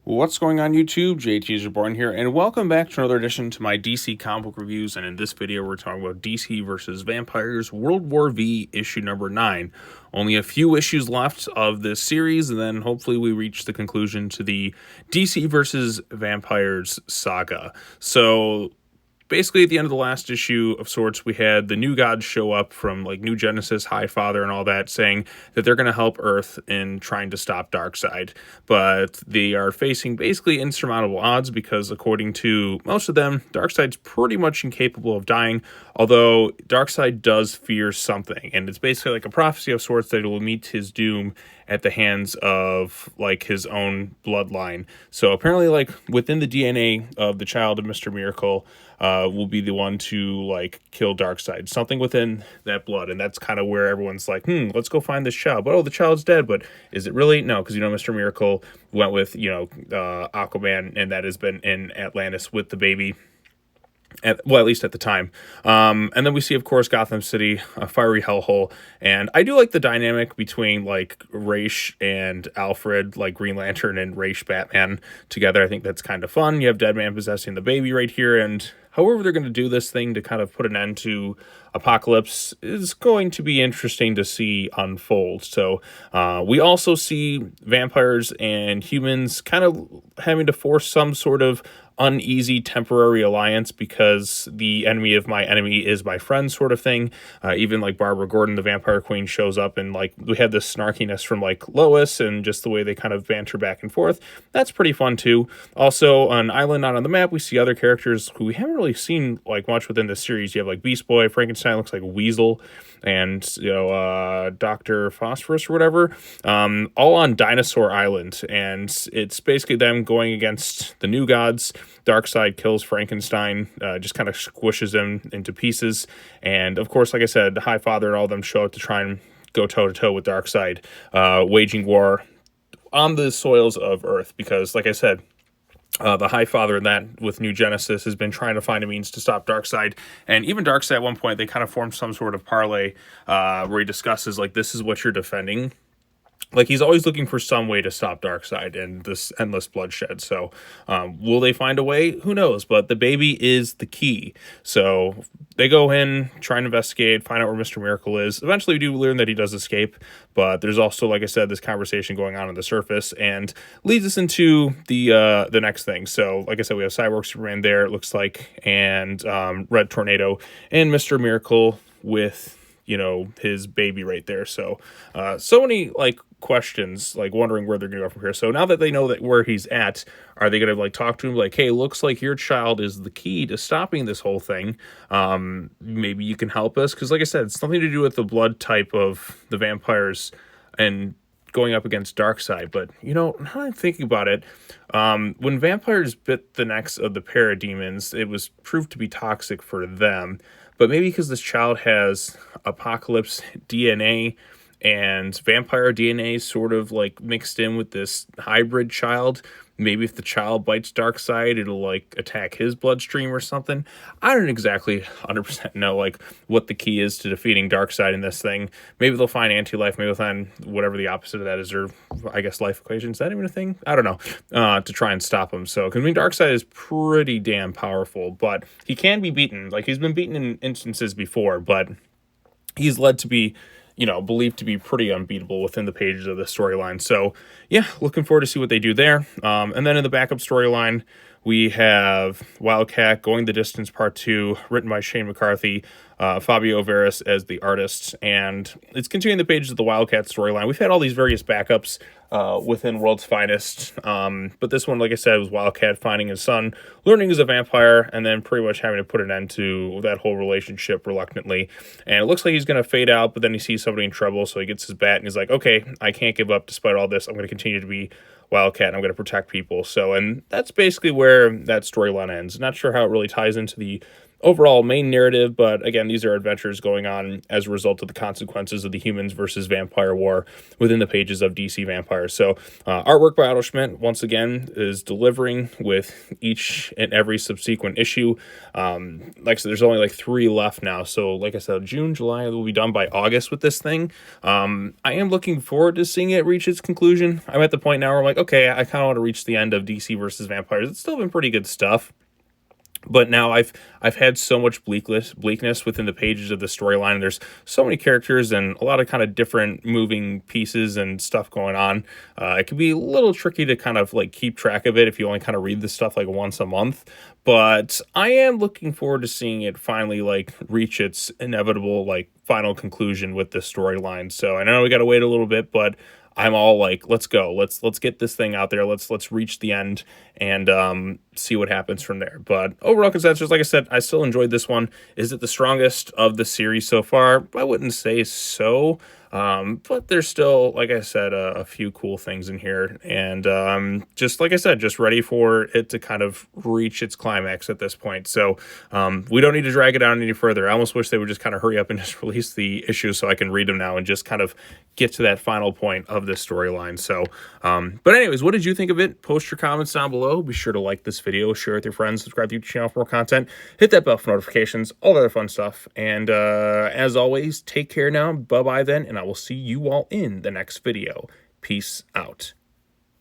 What's going on YouTube? JT Reborn here, and welcome back to another edition to my DC comic book reviews. And in this video, we're talking about DC versus Vampires World War V issue number 9. Only a few issues left of this series, and then hopefully we reach the conclusion to the DC versus Vampires saga. So basically, at the end of the last issue of sorts, we had the new gods show up from like New Genesis, High Father, and all that, saying that they're going to help Earth in trying to stop Darkseid. But they are facing basically insurmountable odds because, according to most of them, Darkseid's pretty much incapable of dying, although Darkseid does fear something. And it's basically like a prophecy of sorts that he will meet his doom at the hands of like his own bloodline. So apparently, like within the DNA of the child of Mr. Miracle, will be the one to like kill Darkseid. Something within that blood, and that's kind of where everyone's like, let's go find this child. But the child's dead. But is it really? No, because Mr. Miracle went with Aquaman, and that has been in Atlantis with the baby. At least at the time. And then we see, of course, Gotham City, a fiery hellhole. And I do like the dynamic between, like, Ra's and Alfred, like Green Lantern and Ra's Batman together. I think that's kind of fun. You have Deadman possessing the baby right here. And however they're going to do this thing to kind of put an end to Apocalypse is going to be interesting to see unfold. So we also see vampires and humans kind of having to force some sort of uneasy temporary alliance because the enemy of my enemy is my friend sort of thing. Even like Barbara Gordon, the vampire queen, shows up, and like we have this snarkiness from like Lois and just the way they kind of banter back and forth. That's pretty fun too. Also, an island not on the map, we see other characters who we haven't really seen like much within this series. You have like Beast Boy, Frankenstein looks like Weasel, and Dr. Phosphorus or whatever, all on Dinosaur Island. And it's basically them going against the new gods. Darkseid kills Frankenstein, just kind of squishes him into pieces. And of course, like I said, the High Father and all of them show up to try and go toe-to-toe with Darkseid, waging war on the soils of Earth. Because, like I said, the High Father in that with New Genesis has been trying to find a means to stop Darkseid. And even Darkseid at one point, they kind of formed some sort of parlay where he discusses, like, this is what you're defending. Like, he's always looking for some way to stop Darkseid and this endless bloodshed. So, will they find a way? Who knows? But the baby is the key. So, they go in, try and investigate, find out where Mr. Miracle is. Eventually, we do learn that he does escape. But there's also, like I said, this conversation going on the surface and leads us into the next thing. So, like I said, we have Cyborg Superman there, it looks like, and Red Tornado, and Mr. Miracle with his baby right there. So so many like questions, like wondering where they're gonna go from here. So now that they know that where he's at, are they gonna like talk to him like, hey, looks like your child is the key to stopping this whole thing, maybe you can help us? Because like I said, it's something to do with the blood type of the vampires and going up against Darkseid. But now that I'm thinking about it, when vampires bit the necks of the parademons, it was proved to be toxic for them. But maybe because this child has Apocalypse DNA and vampire DNA sort of like mixed in with this hybrid child, maybe if the child bites Darkseid, it'll like attack his bloodstream or something. I don't exactly 100% know like what the key is to defeating Darkseid in this thing. Maybe they'll find anti-life, maybe they'll find whatever the opposite of that is, or I guess life equation. Is that even a thing? I don't know. To try and stop him. So, because Darkseid is pretty damn powerful, but he can be beaten. Like, he's been beaten in instances before, but he's led to be believed to be pretty unbeatable within the pages of the storyline. So, yeah, looking forward to see what they do there. And then in the backup storyline, we have Wildcat Going the Distance Part 2, written by Shane McCarthy, Fabio Veras as the artist, and it's continuing the pages of the Wildcat storyline. We've had all these various backups within World's Finest, but this one, like I said, was Wildcat finding his son, learning he's a vampire, and then pretty much having to put an end to that whole relationship reluctantly. And it looks like he's going to fade out, but then he sees somebody in trouble, so he gets his bat, and he's like, okay, I can't give up despite all this. I'm going to continue to be Wildcat, and I'm going to protect people. So, and that's basically where that storyline ends. Not sure how it really ties into the overall main narrative, but again, these are adventures going on as a result of the consequences of the humans versus vampire war within the pages of DC Vampire. So artwork by Otto Schmidt, once again, is delivering with each and every subsequent issue. Like I said, there's only like 3 left now. So like I said, June, July, will be done by August with this thing. I am looking forward to seeing it reach its conclusion. I'm at the point now where I'm like, okay, I kind of want to reach the end of DC versus Vampires. It's still been pretty good stuff. But now I've had so much bleakness within the pages of the storyline, and there's so many characters and a lot of kind of different moving pieces and stuff going on. It can be a little tricky to kind of like keep track of it if you only kind of read this stuff like once a month. But I am looking forward to seeing it finally like reach its inevitable like final conclusion with this storyline. So I know we got to wait a little bit, but I'm all like, let's go. Let's get this thing out there. Let's reach the end and see what happens from there. But overall consensus, like I said, I still enjoyed this one. Is it the strongest of the series so far? I wouldn't say so. But there's still, like I said, a few cool things in here. And just like I said, just ready for it to kind of reach its climax at this point. So we don't need to drag it out any further. I almost wish they would just kind of hurry up and just release the issues so I can read them now and just kind of get to that final point of this storyline. So, but anyways, what did you think of it? Post your comments down below. Be sure to like this video, share it with your friends, subscribe to the channel for more content, hit that bell for notifications, all the other fun stuff. And as always, take care now. Bye-bye then, and I will see you all in the next video. Peace out.